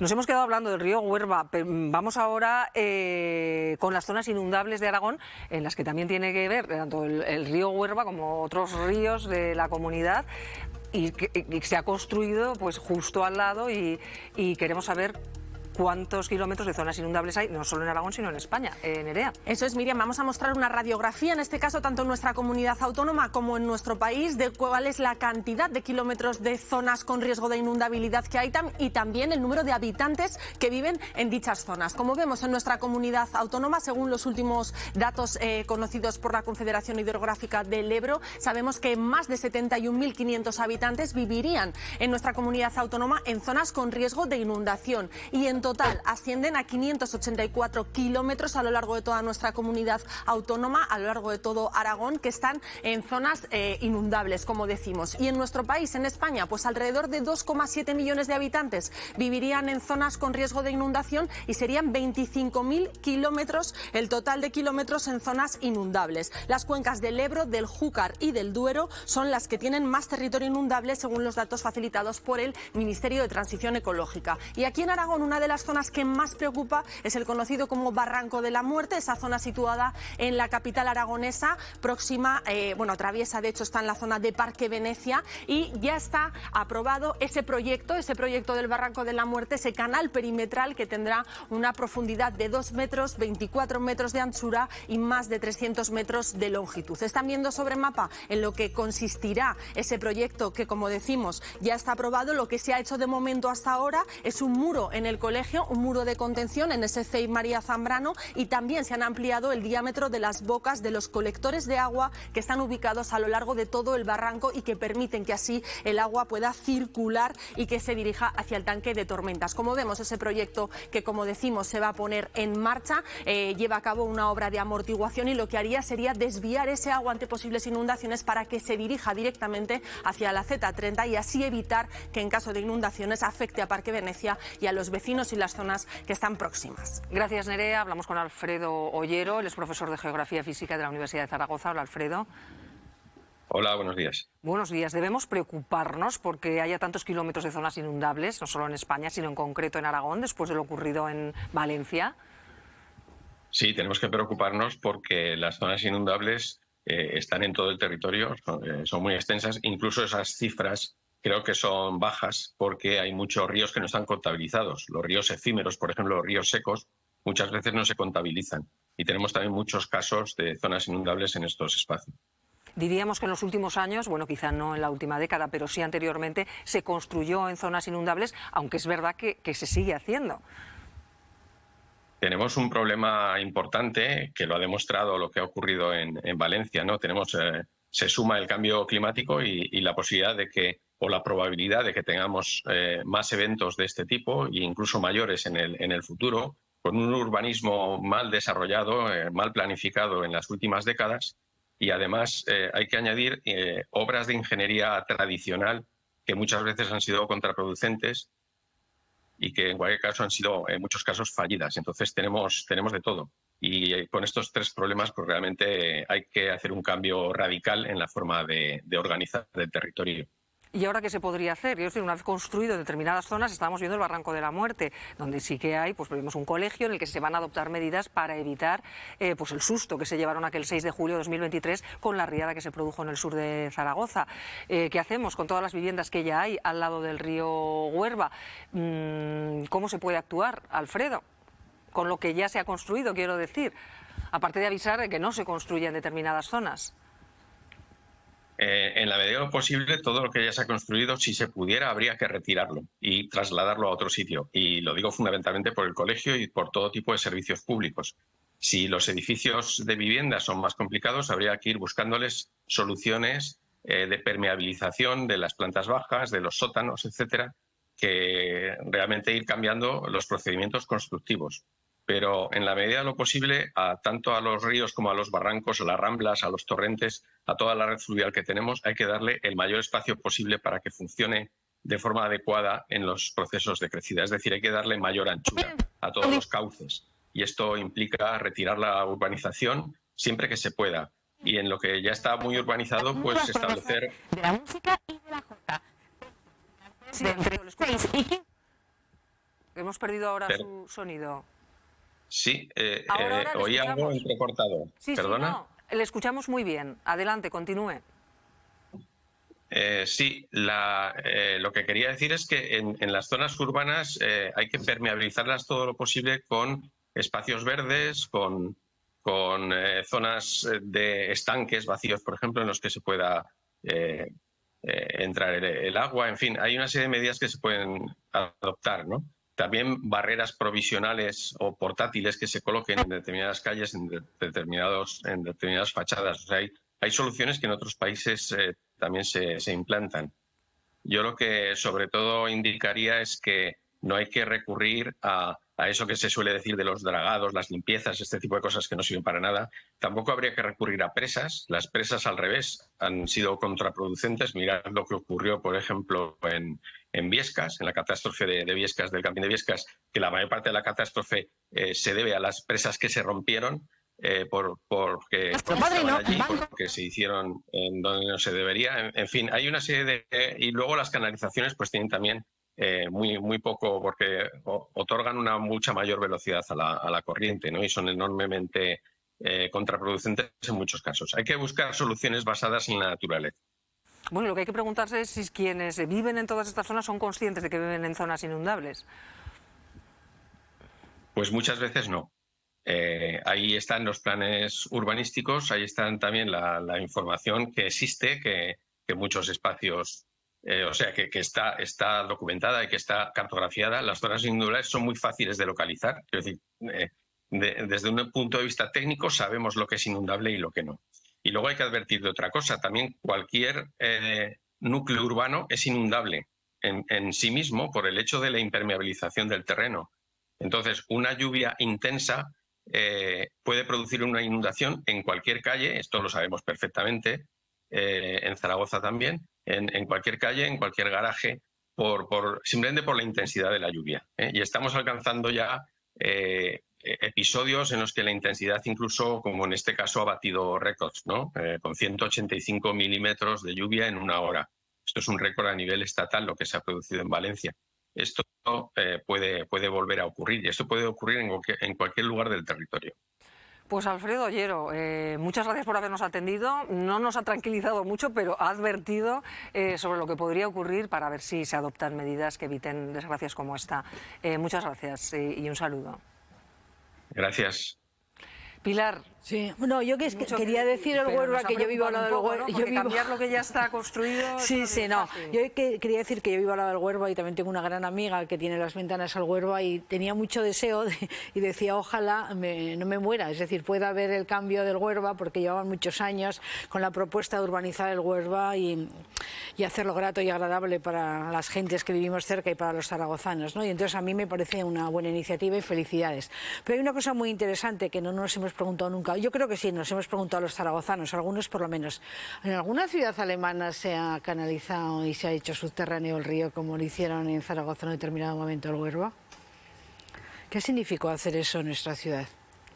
Nos hemos quedado hablando del río Huerva, pero vamos ahora con las zonas inundables de Aragón, en las que también tiene que ver tanto el río Huerva como otros ríos de la comunidad, y que se ha construido pues justo al lado, y queremos saber cuántos kilómetros de zonas inundables hay, no solo en Aragón, sino en España. Nerea. Eso es, Miriam. Vamos a mostrar una radiografía, en este caso tanto en nuestra comunidad autónoma como en nuestro país, de cuál es la cantidad de kilómetros de zonas con riesgo de inundabilidad que hay y también el número de habitantes que viven en dichas zonas. Como vemos en nuestra comunidad autónoma, según los últimos datos conocidos por la Confederación Hidrográfica del Ebro, sabemos que más de 71.500 habitantes vivirían en nuestra comunidad autónoma en zonas con riesgo de inundación, y en total ascienden a 584 kilómetros a lo largo de toda nuestra comunidad autónoma, a lo largo de todo Aragón, que están en zonas inundables, como decimos. Y en nuestro país, en España, pues alrededor de 2,7 millones de habitantes vivirían en zonas con riesgo de inundación, y serían 25.000 kilómetros el total de kilómetros en zonas inundables. Las cuencas del Ebro, del Júcar y del Duero son las que tienen más territorio inundable, según los datos facilitados por el Ministerio de Transición Ecológica. Y aquí en Aragón, una de las zonas que más preocupa es el conocido como Barranco de la Muerte, esa zona situada en la capital aragonesa, próxima, atraviesa, de hecho está en la zona de Parque Venecia, y ya está aprobado ese proyecto del Barranco de la Muerte, ese canal perimetral que tendrá una profundidad de 2 metros, 24 metros de anchura y más de 300 metros de longitud. Están viendo sobre mapa en lo que consistirá ese proyecto que, como decimos, ya está aprobado. Lo que se ha hecho de momento hasta ahora es un muro en el colegio, un muro de contención en ese CEI María Zambrano, y también se han ampliado el diámetro de las bocas de los colectores de agua que están ubicados a lo largo de todo el barranco y que permiten que así el agua pueda circular y que se dirija hacia el tanque de tormentas. Como vemos, ese proyecto que, como decimos, se va a poner en marcha, lleva a cabo una obra de amortiguación, y lo que haría sería desviar ese agua ante posibles inundaciones para que se dirija directamente hacia la Z30 y así evitar que en caso de inundaciones afecte a Parque Venecia y a los vecinos y las zonas que están próximas. Gracias, Nerea. Hablamos con Alfredo Ollero, él es profesor de Geografía Física de la Universidad de Zaragoza. Hola, Alfredo. Hola, buenos días. Buenos días. ¿Debemos preocuparnos porque haya tantos kilómetros de zonas inundables, no solo en España, sino en concreto en Aragón, después de lo ocurrido en Valencia? Sí, tenemos que preocuparnos porque las zonas inundables están en todo el territorio, son muy extensas. Incluso esas cifras creo que son bajas porque hay muchos ríos que no están contabilizados. Los ríos efímeros, por ejemplo, los ríos secos, muchas veces no se contabilizan. Y tenemos también muchos casos de zonas inundables en estos espacios. Diríamos que en los últimos años, bueno, quizá no en la última década, pero sí anteriormente, se construyó en zonas inundables, aunque es verdad que se sigue haciendo. Tenemos un problema importante que lo ha demostrado lo que ha ocurrido en Valencia, ¿no? Se suma el cambio climático y la posibilidad de que, o la probabilidad de que tengamos más eventos de este tipo, e incluso mayores en el futuro, con un urbanismo mal desarrollado, mal planificado en las últimas décadas. Y además hay que añadir obras de ingeniería tradicional que muchas veces han sido contraproducentes y que en cualquier caso han sido en muchos casos fallidas. Entonces tenemos de todo. Y con estos tres problemas pues realmente hay que hacer un cambio radical en la forma de organizar el territorio. ¿Y ahora qué se podría hacer? Es decir, una vez construido en determinadas zonas, estábamos viendo el Barranco de la Muerte, donde sí que hay, pues vemos un colegio en el que se van a adoptar medidas para evitar pues el susto que se llevaron aquel 6 de julio de 2023 con la riada que se produjo en el sur de Zaragoza. ¿Qué hacemos con todas las viviendas que ya hay al lado del río Huerva? ¿Cómo se puede actuar, Alfredo? Con lo que ya se ha construido, quiero decir, aparte de avisar de que no se construya en determinadas zonas. En la medida de lo posible, todo lo que ya se ha construido, si se pudiera, habría que retirarlo y trasladarlo a otro sitio. Y lo digo fundamentalmente por el colegio y por todo tipo de servicios públicos. Si los edificios de vivienda son más complicados, habría que ir buscándoles soluciones de permeabilización de las plantas bajas, de los sótanos, etcétera, que realmente ir cambiando los procedimientos constructivos. Pero en la medida de lo posible, tanto a los ríos como a los barrancos, a las ramblas, a los torrentes, a toda la red fluvial que tenemos, hay que darle el mayor espacio posible para que funcione de forma adecuada en los procesos de crecida. Es decir, hay que darle mayor anchura a todos los cauces. Y esto implica retirar la urbanización siempre que se pueda. Y en lo que ya está muy urbanizado, pues establecer... De la música y de la jota. De entre los 6 y 15. Hemos perdido ahora Pero, su sonido. sí, Ahora le oí algo escuchamos. entrecortado. Sí, sí, ¿Perdona? no. Le escuchamos muy bien. Adelante, continúe. Sí, lo que quería decir es que en las zonas urbanas hay que permeabilizarlas todo lo posible con espacios verdes, con zonas de estanques vacíos, por ejemplo, en los que se pueda entrar el agua. En fin, hay una serie de medidas que se pueden adoptar, ¿no? También barreras provisionales o portátiles que se coloquen en determinadas calles, en determinadas fachadas. O sea, hay soluciones que en otros países también se implantan. Yo lo que sobre todo indicaría es que no hay que recurrir a eso que se suele decir de los dragados, las limpiezas, este tipo de cosas que no sirven para nada. Tampoco habría que recurrir a presas. Las presas, al revés, han sido contraproducentes. Mirad lo que ocurrió, por ejemplo, en Biescas, en la catástrofe de Biescas, del camping de Biescas, que la mayor parte de la catástrofe se debe a las presas que se rompieron. Porque estaban allí, porque se hicieron en donde no se debería. En fin, hay una serie de... Y luego las canalizaciones pues tienen también muy poco, porque otorgan una mucha mayor velocidad a la corriente, ¿no? Y son enormemente contraproducentes en muchos casos. Hay que buscar soluciones basadas en la naturaleza. Bueno, lo que hay que preguntarse es si quienes viven en todas estas zonas son conscientes de que viven en zonas inundables. Pues muchas veces no. Ahí están los planes urbanísticos, ahí están también la información que existe, que muchos espacios, o sea, que está documentada y que está cartografiada. Las zonas inundables son muy fáciles de localizar. Es decir, desde un punto de vista técnico sabemos lo que es inundable y lo que no. Y luego hay que advertir de otra cosa. También cualquier núcleo urbano es inundable en sí mismo por el hecho de la impermeabilización del terreno. Entonces, una lluvia intensa puede producir una inundación en cualquier calle, esto lo sabemos perfectamente, en Zaragoza también, en cualquier calle, en cualquier garaje, simplemente por la intensidad de la lluvia. Y estamos alcanzando ya episodios en los que la intensidad incluso, como en este caso, ha batido récords, ¿no? Con 185 milímetros de lluvia en una hora. Esto es un récord a nivel estatal, lo que se ha producido en Valencia. Esto puede volver a ocurrir y esto puede ocurrir en cualquier lugar del territorio. Pues Alfredo Ollero, muchas gracias por habernos atendido. No nos ha tranquilizado mucho, pero ha advertido sobre lo que podría ocurrir para ver si se adoptan medidas que eviten desgracias como esta. Muchas gracias y un saludo. Gracias. Pilar. Sí, no, yo quería decir el Huerva, que yo vivo al lado del Huerva. ¿No? Porque cambiar lo que ya está construido... Sí, no. Yo quería decir que yo vivo al lado del Huerva y también tengo una gran amiga que tiene las ventanas al Huerva y tenía mucho deseo y decía, ojalá no me muera, es decir, pueda ver el cambio del Huerva, porque llevaban muchos años con la propuesta de urbanizar el Huerva y hacerlo grato y agradable para las gentes que vivimos cerca y para los zaragozanos, ¿no? Y entonces a mí me parece una buena iniciativa y felicidades. Pero hay una cosa muy interesante que no nos hemos preguntado nunca. Yo creo que sí, nos hemos preguntado a los zaragozanos, algunos por lo menos. ¿En alguna ciudad alemana se ha canalizado y se ha hecho subterráneo el río como lo hicieron en Zaragoza en un determinado momento el Huerva? ¿Qué significó hacer eso en nuestra ciudad?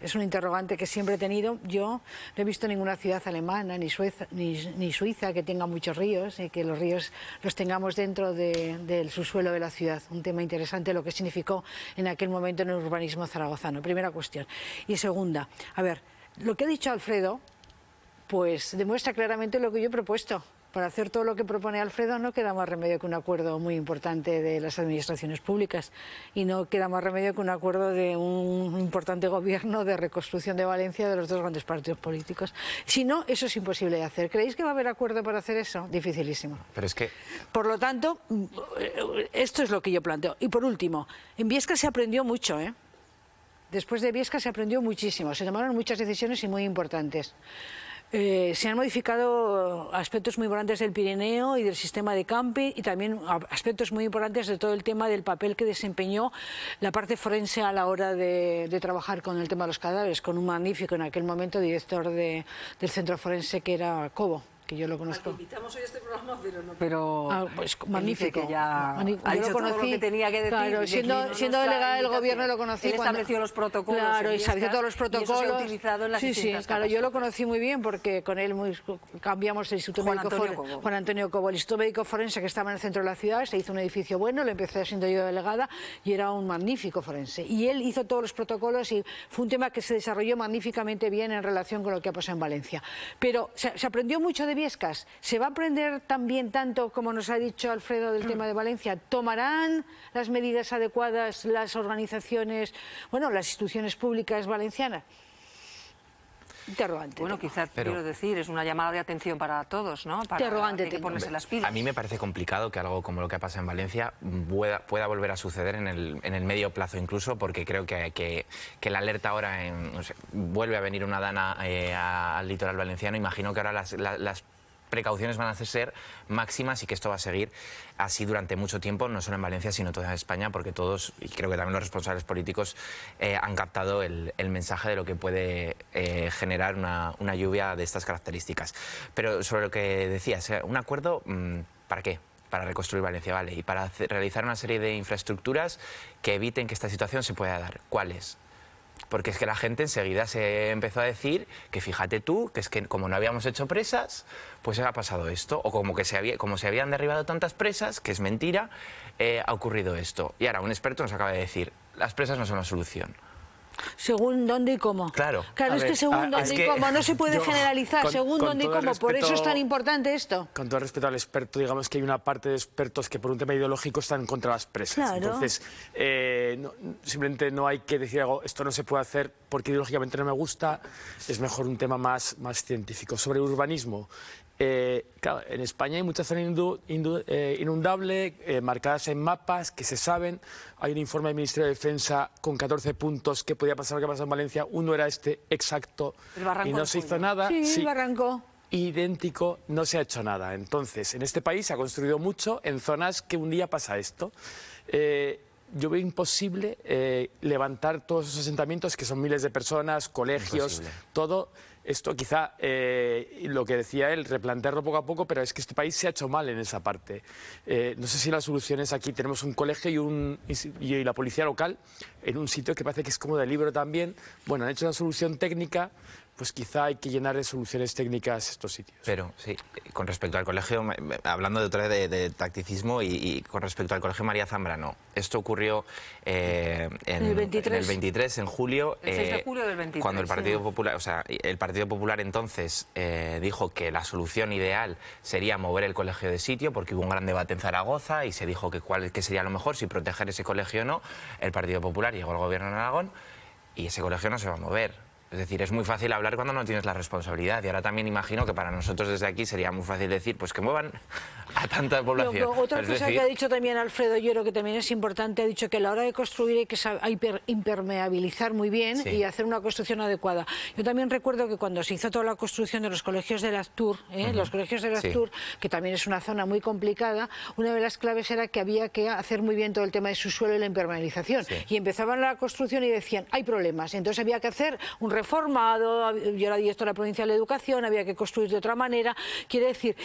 Es un interrogante que siempre he tenido. Yo no he visto ninguna ciudad alemana ni Suiza que tenga muchos ríos y que los ríos los tengamos dentro del subsuelo de la ciudad. Un tema interesante lo que significó en aquel momento en el urbanismo zaragozano. Primera cuestión. Y segunda, a ver, lo que ha dicho Alfredo, pues demuestra claramente lo que yo he propuesto. Para hacer todo lo que propone Alfredo no queda más remedio que un acuerdo muy importante de las administraciones públicas y no queda más remedio que un acuerdo de un importante gobierno de reconstrucción de Valencia de los dos grandes partidos políticos. Si no, eso es imposible de hacer. ¿Creéis que va a haber acuerdo para hacer eso? Dificilísimo. Pero es que... Por lo tanto, esto es lo que yo planteo. Y por último, en Biescas se aprendió mucho, ¿eh? Después de Biescas se aprendió muchísimo, se tomaron muchas decisiones y muy importantes. Se han modificado aspectos muy importantes del Pirineo y del sistema de camping y también aspectos muy importantes de todo el tema del papel que desempeñó la parte forense a la hora de trabajar con el tema de los cadáveres, con un magnífico en aquel momento director del centro forense que era Cobo. que yo lo conozco. Invitamos hoy a este programa, pero no. Pero pues magnífico. Que ya yo lo conocí, todo lo que tenía que decir. Claro, siendo delegada del gobierno lo conocí. Él estableció los protocolos. Claro, y estableció todos los protocolos. Y eso se ha utilizado en las distintas claro, yo lo conocí muy bien porque con él cambiamos el Instituto Médico Forense. Juan Antonio Cobo, el Instituto Médico Forense que estaba en el centro de la ciudad, se hizo un edificio bueno, lo empecé siendo yo delegada y era un magnífico forense. Y él hizo todos los protocolos y fue un tema que se desarrolló magníficamente bien en relación con lo que ha pasado en Valencia. Pero se aprendió mucho de Biescas. ¿Se va a aprender también tanto como nos ha dicho Alfredo del tema de Valencia? ¿Tomarán las medidas adecuadas las organizaciones, bueno, las instituciones públicas valencianas? Interrogante. Bueno, quizás quiero decir, es una llamada de atención para todos, ¿no? Para interrogante. que ponerse las pilas. A mí me parece complicado que algo como lo que ha pasado en Valencia pueda volver a suceder en el medio plazo incluso, porque creo que la alerta ahora, vuelve a venir una dana al litoral valenciano. Imagino que ahora las precauciones van a ser máximas y que esto va a seguir así durante mucho tiempo, no solo en Valencia, sino toda España, porque todos, y creo que también los responsables políticos, han captado el mensaje de lo que puede generar una lluvia de estas características. Pero sobre lo que decías, un acuerdo, ¿para qué? Para reconstruir Valencia, vale, y para realizar una serie de infraestructuras que eviten que esta situación se pueda dar. ¿Cuáles? Porque es que la gente enseguida se empezó a decir que fíjate tú, que es que como no habíamos hecho presas, pues ha pasado esto. O como se habían derribado tantas presas, que es mentira, ha ocurrido esto. Y ahora un experto nos acaba de decir, las presas no son la solución. Según dónde y cómo. Claro. Es que según dónde y cómo, no se puede generalizar, según dónde y cómo, por eso es tan importante esto. Con todo respeto al experto, digamos que hay una parte de expertos que por un tema ideológico están contra las presas. Claro. Entonces, simplemente no hay que decir algo, esto no se puede hacer porque ideológicamente no me gusta, es mejor un tema más científico. Sobre urbanismo, claro, en España hay muchas zonas inundables, marcadas en mapas que se saben. Hay un informe del Ministerio de Defensa con 14 puntos que podía pasar lo que ha pasado en Valencia. Uno era este exacto y no se hizo nada. Sí, el barranco. Idéntico, no se ha hecho nada. Entonces, en este país se ha construido mucho en zonas que un día pasa esto. Yo veo imposible levantar todos esos asentamientos, que son miles de personas, colegios, todo. Esto quizá, lo que decía él, replantearlo poco a poco, pero es que este país se ha hecho mal en esa parte. No sé si la solución es aquí, tenemos un colegio y la policía local en un sitio que parece que es como de libro también. Bueno, han hecho una solución técnica, pues quizá hay que llenar de soluciones técnicas estos sitios. Pero sí, con respecto al colegio, hablando de otra vez de tacticismo y con respecto al colegio María Zambrano, esto ocurrió en el 23, en julio, el 6 de julio del 23, cuando el Partido Popular, el Partido Popular entonces dijo que la solución ideal sería mover el colegio de sitio, porque hubo un gran debate en Zaragoza y se dijo que sería lo mejor, si proteger ese colegio o no. El Partido Popular llegó al gobierno en Aragón y ese colegio no se va a mover. Es decir, es muy fácil hablar cuando no tienes la responsabilidad, y ahora también imagino que para nosotros desde aquí sería muy fácil decir, pues que muevan a tanta población. Otra cosa que ha dicho también Alfredo Lloro, que también es importante, ha dicho que a la hora de construir hay que impermeabilizar muy bien y hacer una construcción adecuada. Yo también recuerdo que cuando se hizo toda la construcción de los colegios de Laztur, los colegios de Laztur, que también es una zona muy complicada, una de las claves era que había que hacer muy bien todo el tema de su suelo y la impermeabilización. Y empezaban la construcción y decían, hay problemas, entonces había que hacer un reformado. Yo era directora provincial de Educación, había que construir de otra manera. Quiere decir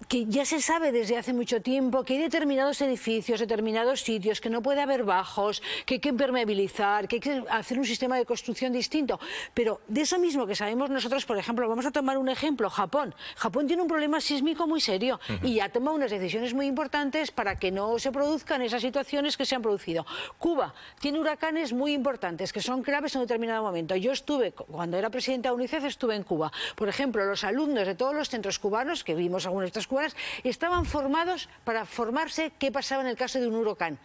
que ya se sabe desde hace mucho tiempo que hay determinados edificios, determinados sitios, que no puede haber bajos, que hay que impermeabilizar, que hay que hacer un sistema de construcción distinto. Pero de eso mismo que sabemos nosotros, por ejemplo, vamos a tomar un ejemplo, Japón. Japón tiene un problema sísmico muy serio y ha tomado unas decisiones muy importantes para que no se produzcan esas situaciones que se han producido. Cuba tiene huracanes muy importantes, que son claves en un determinado momento. Yo estuve, cuando era presidenta de UNICEF, estuve en Cuba. Por ejemplo, los alumnos de todos los centros cubanos, que vimos algunos de estos cubanos, estaban formados para formarse qué pasaba en el caso de un huracán.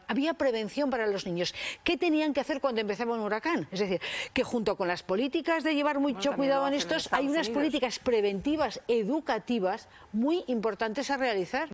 Había prevención para los niños. ¿Qué tenían que hacer cuando empezaba un huracán? Es decir, que junto con las políticas de llevar mucho cuidado en estos, hay unas políticas preventivas, educativas, muy importantes a realizar.